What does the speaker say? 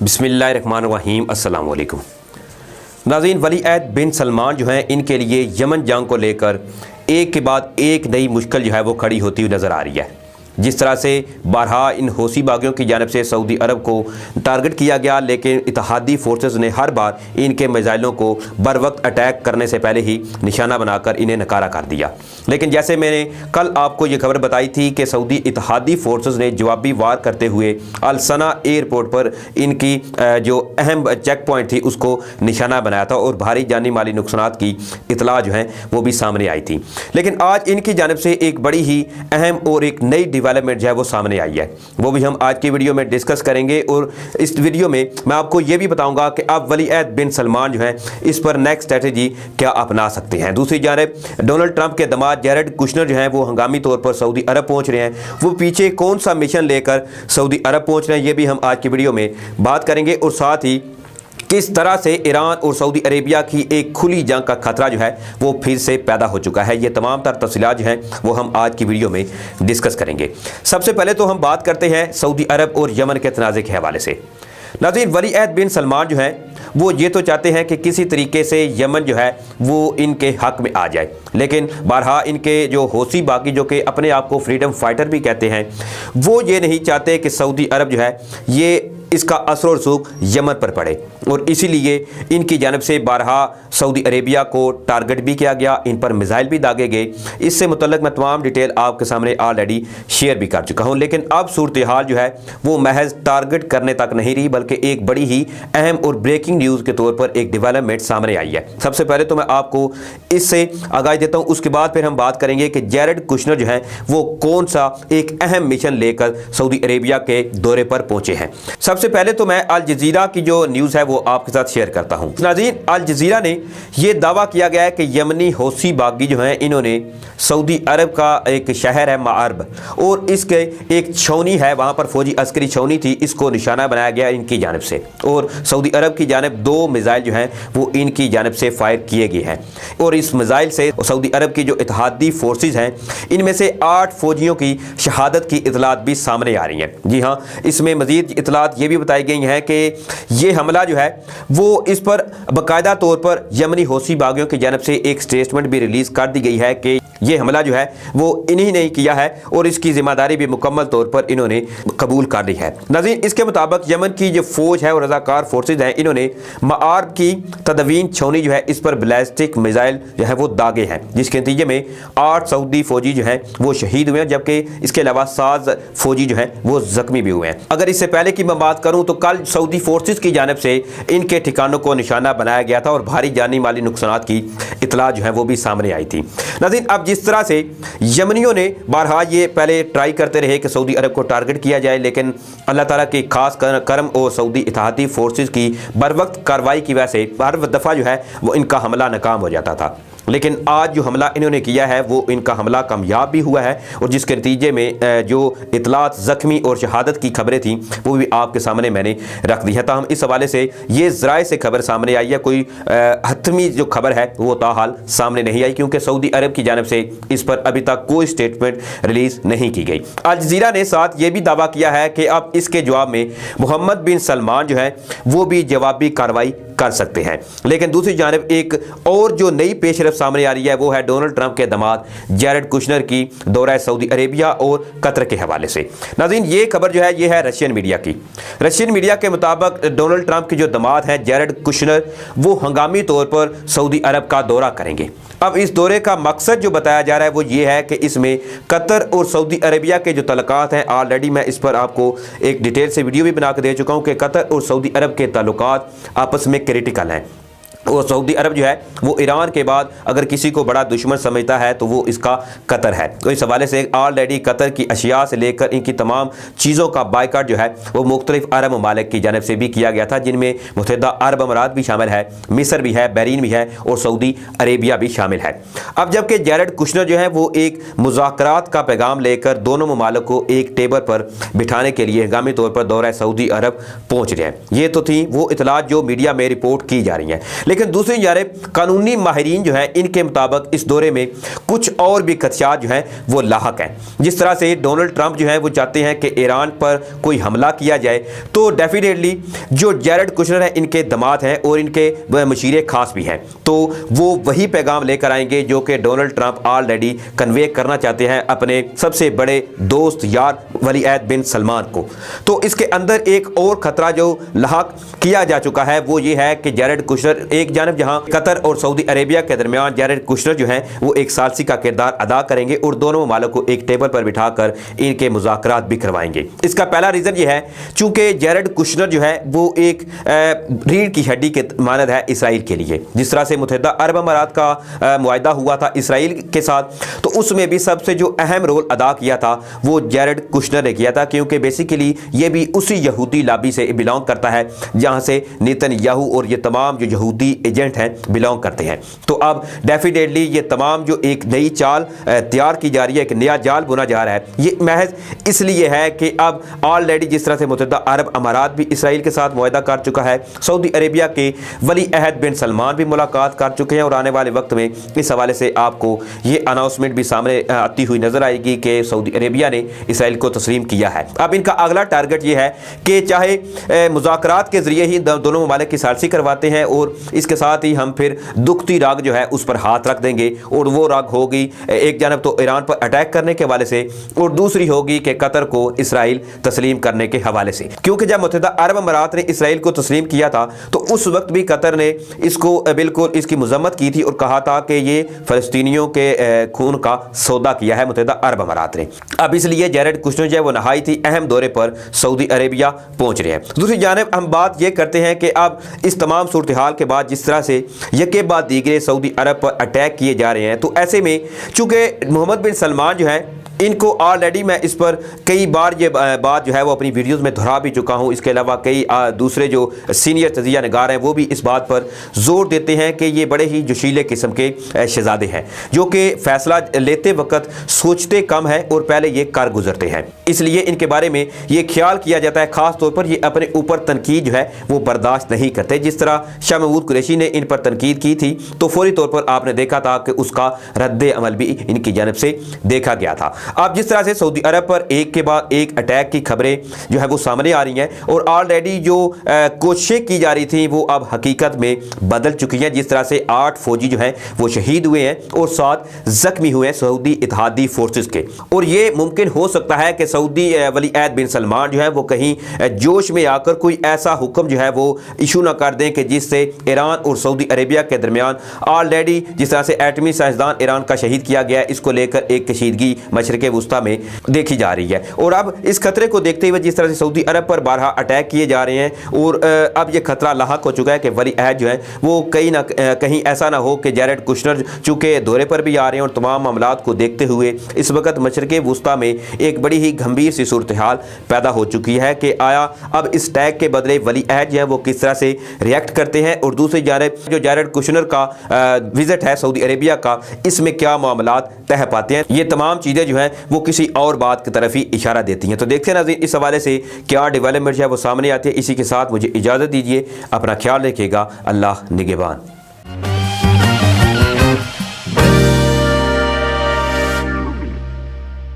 बिस्मिल्लाहिर्रहमानिर्रहीम अस्सलाम वालेकुम। नाज़रीन, वली अहद बिन सलमान जो हैं, इनके लिए यमन जंग को लेकर एक के बाद एक नई मुश्किल जो है वो खड़ी होती हुई नज़र आ रही है। जिस तरह से बारहा इन हौसी बागियों की जानिब से सऊदी अरब को टारगेट किया गया, लेकिन इत्तेहादी फोर्सेस ने हर बार इनके मिसाइलों को बर वक्त अटैक करने से पहले ही निशाना बनाकर इन्हें नकारा कर दिया। लेकिन जैसे मैंने कल आपको ये खबर बताई थी कि सऊदी इत्तेहादी फोर्सेस ने जवाबी वार करते हुए अल सना एयरपोर्ट पर इनकी जो अहम चेक पॉइंट थी उसको निशाना बनाया था और भारी जानी माली नुकसानात की इतला जो है वो भी सामने आई थी। लेकिन आज इनकी जानिब से एक बड़ी ही अहम और एक नई डेवलपमेंट जो है वो सामने आई है, वो भी हम आज की वीडियो में डिस्कस करेंगे। और इस वीडियो में मैं आपको ये भी बताऊंगा कि अब वली अहद बिन सलमान जो हैं इस पर नेक्स्ट स्ट्रेटजी क्या अपना सकते हैं। दूसरी जानिब डोनाल्ड ट्रंप के दामाद जैरेड कुशनर जो हैं वो हंगामी तौर पर सऊदी अरब पहुंच रहे हैं, वो पीछे कौन सा मिशन लेकर सऊदी अरब पहुंच रहे हैं, ये भी हम आज की वीडियो में बात करेंगे। और साथ ही किस तरह से ईरान और सऊदी अरेबिया की एक खुली जंग का खतरा जो है वो फिर से पैदा हो चुका है। ये तमाम तर तफसीलात जो हैं वो हम आज की वीडियो में डिस्कस करेंगे। सबसे पहले तो हम बात करते हैं सऊदी अरब और यमन के तनाज़े के हवाले से। नाज़रीन, वली अहद बिन सलमान जो हैं वो ये तो चाहते हैं कि किसी तरीके से यमन जो है वो इनके हक में आ जाए, लेकिन बारहा इनके जो हौसी बागी जो कि अपने आप को फ्रीडम फाइटर भी कहते हैं, वो ये नहीं चाहते कि सऊदी अरब जो है ये इसका असर और सूख यमन पर पड़े। और इसीलिए इनकी जानिब से बारहा सऊदी अरेबिया को टारगेट भी किया गया, इन पर मिसाइल भी दागे गए। इससे मुतल्लिक मैं तमाम डिटेल आपके सामने ऑलरेडी शेयर भी कर चुका हूँ। लेकिन अब सूरत हाल जो है वो महज टारगेट करने तक नहीं रही, बल्कि एक बड़ी ही अहम और ब्रेकिंग न्यूज़ के तौर पर एक डेवलपमेंट सामने आई है। सबसे पहले तो मैं आपको इससे आगाही देता हूँ, उसके बाद फिर हम बात करेंगे कि जैरेड कुशनर जो हैं वो कौन सा एक अहम मिशन लेकर सऊदी अरेबिया के दौरे पर पहुंचे हैं। सबसे पहले तो मैं अल जजीरा की जो न्यूज़ है वो आपके साथ शेयर करता हूं। नाज़रीन, अल जजीरा ने ये दावा किया गया है कि यमनी हौसी बागी जो हैं इन्होंने सऊदी अरब का एक शहर है मारब और इसके एक छावनी है, वहाँ पर फौजी अस्करी छावनी थी, इसको निशाना बनाया गया इनकी जानिब से। और सऊदी अरब की जानिब 2 मिसाइल जो हैं वो इनकी जानिब से फायर किए गए हैं। और इस मिसाइल से सऊदी अरब की जो इत्तेहादी फोर्सेज हैं इनमें से 8 फौजियों की शहादत की इतलात भी सामने आ रही हैं। जी हाँ, इसमें मज़ीद इतलात ये भी बताई गई हैं कि ये हमला जो है वो इस पर बाकायदा तौर पर यमनी हौसी बागियों की जानिब से एक स्टेटमेंट भी रिलीज़ कर दी गई है कि ये हमला जो है वो इन्हीं ने किया है और इसकी जिम्मेदारी भी मुकम्मल तौर पर इन्होंने कबूल कर ली है। नाज़रीन, इसके मुताबिक यमन की जो फौज है और रज़ाकार फोर्सेज हैं इन्होंने मारब की तदवीन छावनी जो है इस पर बैलिस्टिक मिसाइल जो है वो दागे हैं, जिसके नतीजे में 8 सऊदी फौजी जो हैं वो शहीद हुए हैं, जबकि इसके अलावा 7 फौजी जो हैं वो जख्मी भी हुए हैं। अगर इससे पहले की मैं बात करूँ तो कल सऊदी फोर्सेज की जानिब से इनके ठिकानों को निशाना बनाया गया था और भारी जानी माली नुकसानात की इतला जो है वो भी सामने आई थी। नाज़रीन, अब जिस तरह से यमनियों ने बारहा ये पहले ट्राई करते रहे कि सऊदी अरब को टारगेट किया जाए, लेकिन अल्लाह ताला के खास करम और सऊदी इत्तेहादी फोर्सेस की बर वक्त कार्रवाई की वजह से हर दफ़ा जो है वो इनका हमला नाकाम हो जाता था। लेकिन आज जो हमला इन्होंने किया है वो इनका हमला कामयाब भी हुआ है और जिसके नतीजे में जो इतलात ज़ख्मी और शहादत की खबरें थीं वो भी आपके सामने मैंने रख दी है। ताहम इस हवाले से ये ज़राए से खबर सामने आई है, कोई हतमी जो खबर है वो ताहाल सामने नहीं आई, क्योंकि सऊदी अरब की जानिब से इस पर अभी तक कोई स्टेटमेंट रिलीज़ नहीं की गई। अल जज़ीरा ने साथ ये भी दावा किया है कि अब इसके जवाब में मोहम्मद बिन सलमान जो है वो भी जवाबी कार्रवाई कर सकते हैं। लेकिन दूसरी जानिब एक और जो नई पेशरफ सामने आ रही है वो है डोनाल्ड ट्रंप के दामाद जैरेड कुशनर की दौरा सऊदी अरेबिया और कतर के हवाले से। नाज़रीन, ये खबर जो है ये है रशियन मीडिया की। रशियन मीडिया के मुताबिक डोनाल्ड ट्रंप के जो दामाद हैं जैरेड कुशनर वो हंगामी तौर पर सऊदी अरब का दौरा करेंगे। अब इस दौरे का मकसद जो बताया जा रहा है वो ये है कि इसमें कतर और सऊदी अरेबिया के जो तल्लुकात हैं, ऑलरेडी मैं इस पर आपको एक डिटेल से वीडियो भी बना के दे चुका हूँ कि कतर और सऊदी अरब के तल्लुकात आपस में क्रिटिकल हैं। और सऊदी अरब जो है वो ईरान के बाद अगर किसी को बड़ा दुश्मन समझता है तो वो इसका कतर है। तो इस हवाले से ऑलरेडी कतर की अशिया से लेकर इनकी तमाम चीज़ों का बायकाट जो है वो मुख्तलिफ अरब ममालिक की जानिब से भी किया गया था, जिनमें मुत्तहिदा अरब अमारात भी शामिल है, मिस्र भी है, बहरीन भी है और सऊदी अरेबिया भी शामिल है। अब जबकि जैरेड कुशनर जो है वो एक मुज़ाकरात का पैगाम लेकर दोनों ममालिक को एक टेबल पर बिठाने के लिए हंगामी तौर पर दौरा सऊदी अरब पहुँच रहे हैं। ये तो थी वो इतलात जो मीडिया में रिपोर्ट की जा रही हैं। لیکن دوسری جانب قانونی ماہرین جو ہیں ان کے مطابق اس دورے میں کچھ اور بھی خدشات جو ہیں وہ لاحق ہیں۔ جس طرح سے ڈونلڈ ٹرمپ جو ہیں وہ چاہتے ہیں کہ ایران پر کوئی حملہ کیا جائے، تو ڈیفینیٹلی جو جیرڈ کشنر ہیں ان کے داماد ہیں اور ان کے مشیر خاص بھی ہیں، تو وہ وہی پیغام لے کر آئیں گے جو کہ ڈونلڈ ٹرمپ آلریڈی کنوے کرنا چاہتے ہیں اپنے سب سے بڑے دوست یار ولی عہد بن سلمان کو۔ تو اس کے اندر ایک اور خطرہ جو لاحق کیا جا چکا ہے وہ یہ ہے کہ جیرڈ کشنر ایک جانب جہاں قطر اور سعودی عربیہ کے درمیان جیرڈ کشنر جو ہیں وہ ایک ثالثی کا کردار ادا کریں گے اور دونوں ممالک کو ایک ٹیبل پر بٹھا کر ان کے مذاکرات بھی کروائیں گے۔ اس کا پہلا ریزن یہ ہے چونکہ جیرڈ کشنر جو ہے وہ ایک ریڑھ کی ہڈی کے مانند ہے اسرائیل کے لیے۔ جس طرح سے متحدہ عرب امارات کا معاہدہ ہوا تھا اسرائیل کے ساتھ، تو اس میں بھی سب سے جو اہم رول ادا کیا تھا وہ جیرڈ کشنر نے کیا تھا، کیونکہ بیسیکلی یہ بھی اسی یہودی لابی سے بلانگ کرتا ہے جہاں سے نیتن یاہو اور یہ تمام جو یہودی ایجنٹ ہیں بلانگ کرتے ہیں۔ تو اب ڈیفینیٹلی یہ تمام جو ایک نئی چال تیار کی جا رہی ہے، ایک نیا جال بنا جا رہا ہے، یہ محض اس لیے ہے کہ اب آلریڈی جس طرح سے متحدہ عرب امارات بھی اسرائیل کے ساتھ معاہدہ کر چکا ہے، سعودی عربیہ کے ولی عہد بن سلمان بھی ملاقات کر چکے ہیں، اور آنے والے وقت میں اس حوالے سے آپ کو یہ اناؤنسمنٹ بھی سامنے آتی ہوئی نظر آئے گی کہ سعودی عربیہ نے اسرائیل کو تسلیم کیا ہے۔ اب ان کا اگلا ٹارگٹ یہ ہے کہ چاہے مذاکرات کے ذریعے ہی دونوں ممالک کی ثالثی کرواتے ہیں، اور اس کے ساتھ ہی ہم پھر دکھتی راگ جو ہے اس پر ہاتھ رکھ دیں گے، اور وہ راگ ہوگی ایک جانب تو ایران پر اٹیک کرنے کے حوالے سے، اور دوسری ہوگی کہ قطر کو اسرائیل تسلیم کرنے کے حوالے سے۔ کیونکہ جب متحدہ عرب امارات نے اسرائیل کو تسلیم کیا تھا تو اس وقت بھی قطر نے اس کو بالکل اس کی مذمت کی تھی اور کہا تھا کہ یہ فلسطینیوں کے خون کا سودا کیا ہے متحدہ عرب امارات نے۔ اب اس لیے جیرڈ کشنر جو ہے وہ نہایت ہی اہم دورے پر سعودی عربیہ پہنچ رہے ہیں۔ دوسری جانب ہم بات یہ کرتے ہیں کہ اب اس تمام صورتحال کے بعد جس طرح سے یکے بعد دیگرے سعودی عرب پر اٹیک کیے جا رہے ہیں، تو ایسے میں چونکہ محمد بن سلمان جو ہے ان کو آلریڈی میں اس پر کئی بار یہ بات جو ہے وہ اپنی ویڈیوز میں دہرا بھی چکا ہوں، اس کے علاوہ کئی دوسرے جو سینئر تجزیہ نگار ہیں وہ بھی اس بات پر زور دیتے ہیں کہ یہ بڑے ہی جوشیلے قسم کے شہزادے ہیں جو کہ فیصلہ لیتے وقت سوچتے کم ہے اور پہلے یہ کر گزرتے ہیں، اس لیے ان کے بارے میں یہ خیال کیا جاتا ہے، خاص طور پر یہ اپنے اوپر تنقید جو ہے وہ برداشت نہیں کرتے۔ جس طرح شاہ محمود قریشی نے ان پر تنقید کی تھی تو فوری طور پر آپ نے دیکھا تھا کہ اس کا رد عمل بھی ان کی جانب سے دیکھا گیا تھا۔ اب جس طرح سے سعودی عرب پر ایک کے بعد ایک اٹیک کی خبریں جو ہے وہ سامنے آ رہی ہیں، اور آلریڈی جو کوششیں کی جا رہی تھیں وہ اب حقیقت میں بدل چکی ہیں۔ جس طرح سے 8 فوجی جو ہیں وہ شہید ہوئے ہیں اور 7 زخمی ہوئے ہیں سعودی اتحادی فورسز کے، اور یہ ممکن ہو سکتا ہے کہ سعودی ولی عہد بن سلمان جو ہے وہ کہیں جوش میں آ کر کوئی ایسا حکم جو ہے وہ ایشو نہ کر دیں کہ جس سے ایران اور سعودی عربیہ کے درمیان آلریڈی جس طرح سے ایٹمی سائنسدان ایران کا شہید کیا گیا ہے، اس کو لے کر ایک کشیدگی مشرق وسطیٰ میں دیکھی جا رہی ہے۔ اور اب اس خطرے کو دیکھتے ہوئے جس طرح سے سعودی عرب پر بارہا اٹیک کیے جا رہے ہیں، اور اب یہ خطرہ لاحق ہو چکا ہے کہ ولی عہد جو ہے وہ کہیں نہ کہیں ایسا نہ ہو کہ جیرڈ کشنر چونکہ دورے پر بھی آ رہے ہیں، اور تمام معاملات کو دیکھتے ہوئے اس وقت مشرق وسطیٰ میں ایک بڑی ہی گھمبیر سی صورتحال پیدا ہو چکی ہے کہ آیا اب اس ٹیگ کے بدلے ولی عہد جو ہے وہ کس طرح سے ریئیکٹ کرتے ہیں، اور دوسری جانب جو جیرڈ کشنر کا وزٹ ہے سعودی عربیہ کا، اس میں کیا معاملات طے پاتے ہیں۔ یہ تمام چیزیں جو ہیں وہ کسی اور بات کی طرف ہی اشارہ دیتی ہیں۔ تو دیکھتے ہیں ناظرین اس حوالے سے کیا ڈیولپمنٹ ہے وہ سامنے آتی ہے۔ اسی کے ساتھ مجھے اجازت دیجیے، اپنا خیال رکھیے گا، اللہ نگہبان۔